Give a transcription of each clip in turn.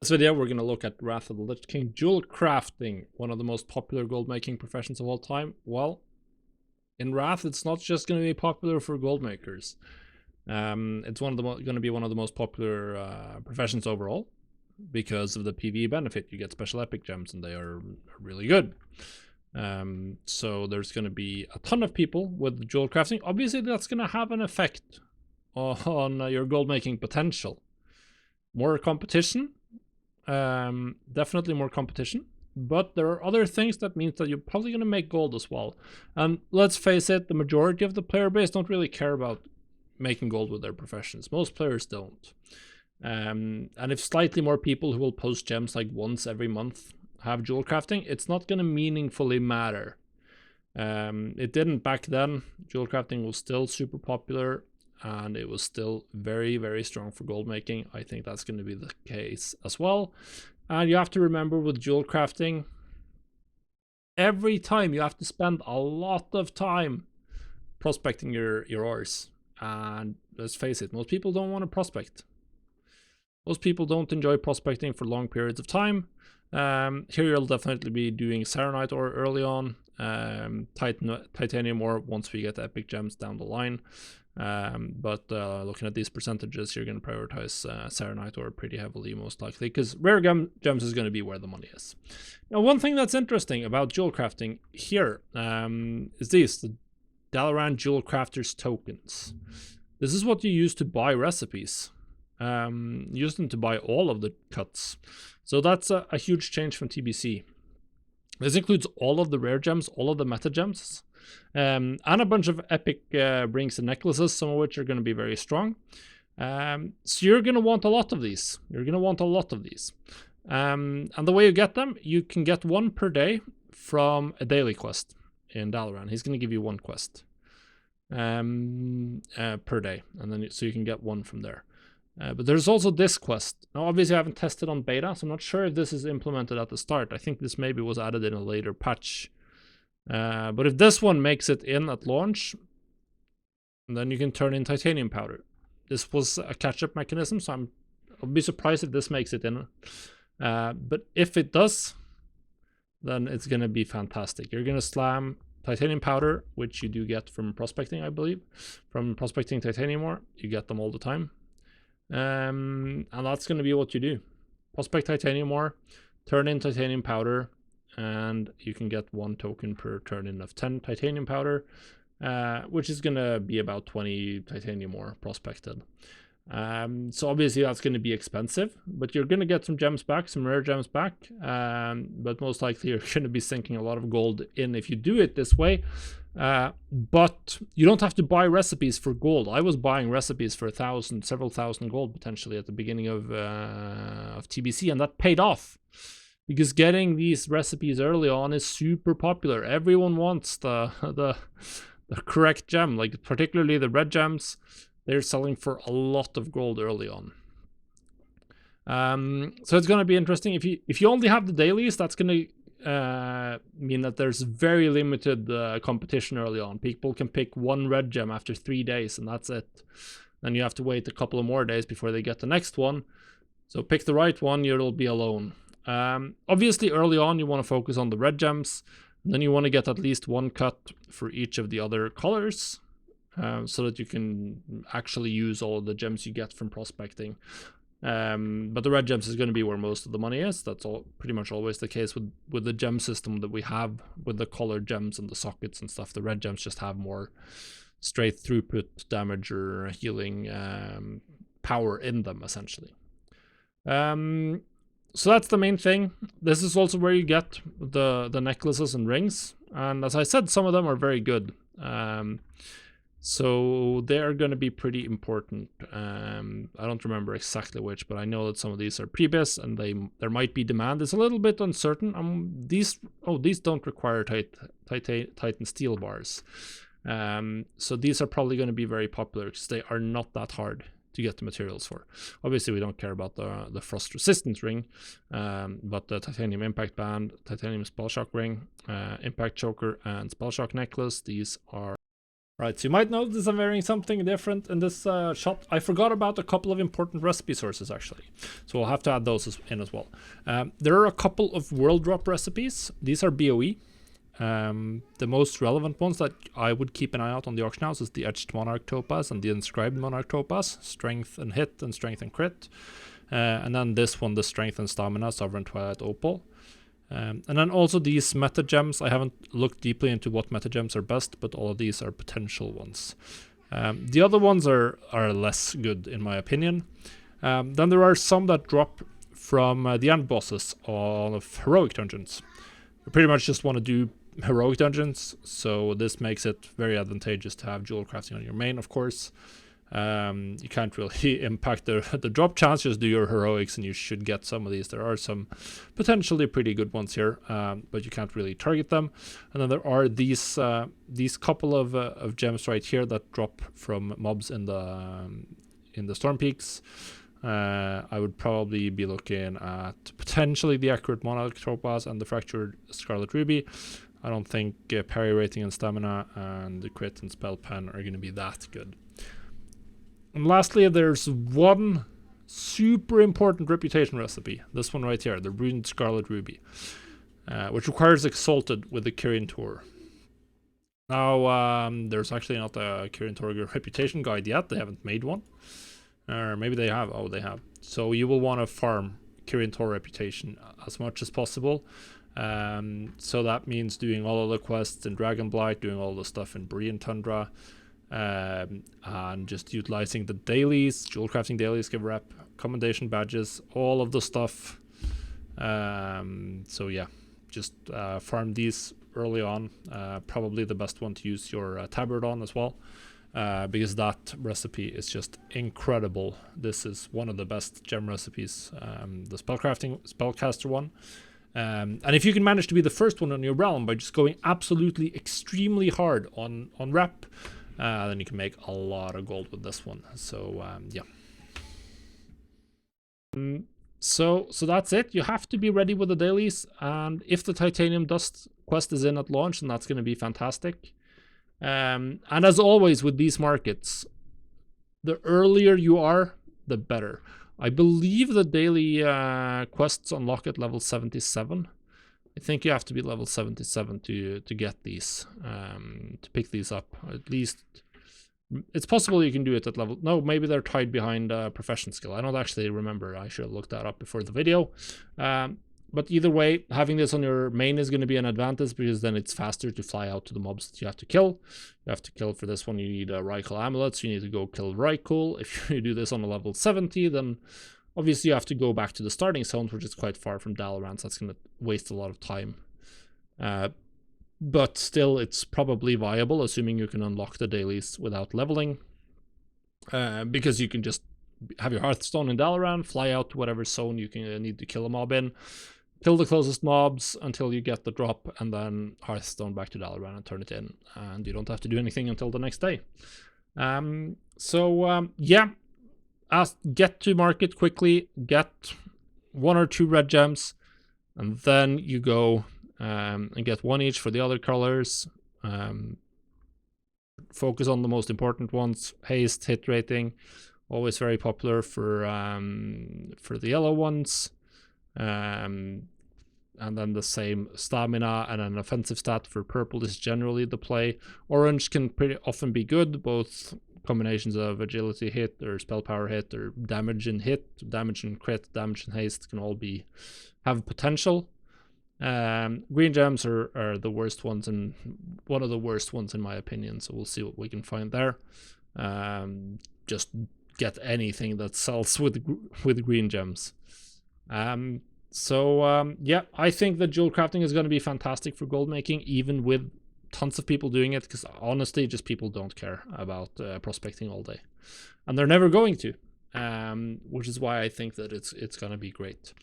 This video, we're going to look at Wrath of the Lich King jewel crafting, one of the most popular gold making professions of all time. Well, in Wrath, it's not just going to be popular for gold makers. It's going to be one of the most popular professions overall because of the PvE benefit. You get special epic gems, and they are really good. So there's going to be a ton of people with jewel crafting. Obviously, that's going to have an effect on your gold making potential. More competition. Definitely more competition, but there are other things that means that you're probably going to make gold as well. And let's face it, the majority of the player base don't really care about making gold with their professions. Most players don't. And if slightly more people who will post gems like once every month have jewel crafting, it's not going to meaningfully matter. It didn't back then. Jewel crafting was still super popular, and it was still very, very strong for gold making. I think that's going to be the case as well. And you have to remember with jewel crafting, every time you have to spend a lot of time prospecting your ores. And let's face it, most people don't want to prospect. Most people don't enjoy prospecting for long periods of time. Here you'll definitely be doing Serenite ore early on, titanium ore once we get epic gems down the line. But looking at these percentages, you're going to prioritize Serenite ore pretty heavily, most likely, because rare gems is going to be where the money is. Now, one thing that's interesting about jewel crafting here is the Dalaran Jewel Crafters tokens. This is what you use to buy recipes. Use them to buy all of the cuts. So that's a huge change from TBC. This includes all of the rare gems, all of the meta gems, and a bunch of epic rings and necklaces, some of which are going to be very strong. So you're going to want a lot of these. And the way you get them, you can get one per day from a daily quest in Dalaran. He's going to give you one quest per day, and then so you can get one from there. But there's also this quest. Now, obviously, I haven't tested on beta, so I'm not sure if this is implemented at the start. I think this maybe was added in a later patch. But if this one makes it in at launch, then you can turn in titanium powder. This was a catch-up mechanism, so I'll be surprised if this makes it in. But if it does, then it's going to be fantastic. You're going to slam titanium powder, which you do get from prospecting, I believe. From prospecting titanium ore, you get them all the time. And that's going to be what you do. Prospect titanium ore, turn in titanium powder, and you can get one token per turn in of 10 titanium powder, which is going to be about 20 titanium ore prospected. So obviously that's going to be expensive, but you're going to get some gems back, some rare gems back, but most likely you're going to be sinking a lot of gold in if you do it this way. But you don't have to buy recipes for gold. I was buying recipes for several thousand gold potentially at the beginning of TBC, and that paid off because getting these recipes early on is super popular. Everyone wants the correct gem, like particularly the red gems. They're selling for a lot of gold early on. So it's going to be interesting. If you only have the dailies, that's going to mean that there's very limited competition early on. People can pick one red gem after 3 days, and that's it. Then you have to wait a couple of more days before they get the next one. So pick the right one, you'll be alone. Obviously, early on, you want to focus on the red gems. And then you want to get at least one cut for each of the other colors, so that you can actually use all of the gems you get from prospecting. But the red gems is going to be where most of the money is. That's pretty much always the case with the gem system that we have with the colored gems and the sockets and stuff. The red gems just have more straight throughput damage or healing power in them, essentially. So that's the main thing. This is also where you get the necklaces and rings, and as I said, some of them are very good. So they're going to be pretty important. I don't remember exactly which, but I know that some of these are previous, and there might be demand. It's a little bit uncertain. These don't require Titan steel bars. So these are probably going to be very popular because they are not that hard to get the materials for. Obviously, we don't care about the frost resistance ring, but the titanium impact band, titanium spell shock ring, impact choker, and spell shock necklace, these are Right, so you might notice I'm wearing something different in this shot. I forgot about a couple of important recipe sources, actually. So we'll have to add those in as well. There are a couple of world drop recipes. These are BOE. The most relevant ones that I would keep an eye out on the auction house is the Etched Monarch Topaz and the Inscribed Monarch Topaz. Strength and hit and strength and crit. And then this one, the Strength and Stamina Sovereign Twilight Opal. And then also these meta gems. I haven't looked deeply into what meta gems are best, but all of these are potential ones. The other ones are less good in my opinion. Then there are some that drop from the end bosses of heroic dungeons. You pretty much just want to do heroic dungeons, so this makes it very advantageous to have jewel crafting on your main, of course. You can't really impact the drop chance, just do your heroics and you should get some of these. There are some potentially pretty good ones here, but you can't really target them. And then there are these couple of gems right here that drop from mobs in the Storm Peaks. I would probably be looking at potentially the Accurate Monarch Topaz and the Fractured Scarlet Ruby. I don't think parry rating and stamina and the crit and spell pen are going to be that good. And lastly, there's one super important reputation recipe. This one right here, the Ruined Scarlet Ruby, which requires Exalted with the Kyrian Tour. Now, there's actually not a Kyrian Tour reputation guide yet. They haven't made one. Or maybe they have. Oh, they have. So you will want to farm Kyrian Tour reputation as much as possible. So that means doing all of the quests in Dragonblight, doing all the stuff in Brian Tundra, and just utilizing the dailies, jewel crafting dailies, give rep, commendation badges, all of the stuff. So yeah, just farm these early on. Probably the best one to use your tabard on as well, because that recipe is just incredible. This is one of the best gem recipes, the spellcaster one. And if you can manage to be the first one on your realm by just going absolutely extremely hard on rep, then you can make a lot of gold with this one. So yeah. So that's it. You have to be ready with the dailies, and if the Titanium Dust quest is in at launch, then that's going to be fantastic. And as always with these markets, the earlier you are, the better. I believe the daily quests unlock at level 77. I think you have to be level 77 to get these, to pick these up. At least it's possible you can do it at level... No, maybe they're tied behind profession skill. I don't actually remember. I should have looked that up before the video. But either way, having this on your main is going to be an advantage, because then it's faster to fly out to the mobs that you have to kill. You have to kill for this one, you need Rykul amulets, you need to go kill Rykul. If you do this on a level 70, then obviously you have to go back to the starting zones, which is quite far from Dalaran, so that's going to waste a lot of time. But still, it's probably viable, assuming you can unlock the dailies without leveling. Because you can just have your Hearthstone in Dalaran, fly out to whatever zone you can need to kill a mob in, kill the closest mobs until you get the drop, and then Hearthstone back to Dalaran and turn it in. And you don't have to do anything until the next day. Yeah. Get to market quickly, get 1 or 2 red gems, and then you go and get 1 each for the other colors. Focus on the most important ones. Haste, hit rating, always very popular for the yellow ones. And then the same stamina and an offensive stat for purple is generally the play. Orange can pretty often be good, both combinations of agility hit or spell power hit or damage and hit, damage and crit, damage and haste can all have potential. Green gems are the worst ones, and one of the worst ones in my opinion, so we'll see what we can find there. Just get anything that sells with green gems. Yeah, I think that jewel crafting is going to be fantastic for gold making, even with tons of people doing it, because honestly, just people don't care about prospecting all day, and they're never going to, which is why I think that it's going to be great.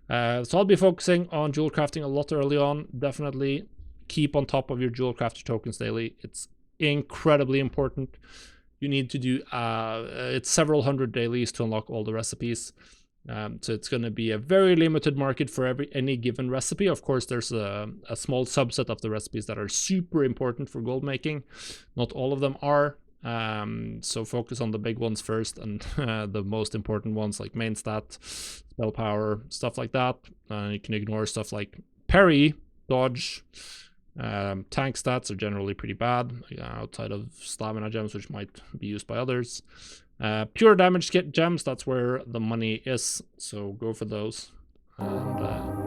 So I'll be focusing on jewel crafting a lot early on. Definitely keep on top of your jewel crafter tokens daily. It's incredibly important. You need to do it's several hundred dailies to unlock all the recipes. So it's going to be a very limited market for any given recipe. Of course, there's a small subset of the recipes that are super important for gold making. Not all of them are. So focus on the big ones first, and the most important ones like main stat, spell power, stuff like that. You can ignore stuff like parry, dodge. Tank stats are generally pretty bad, outside of stamina gems, which might be used by others. Pure damage gems, that's where the money is, so go for those. And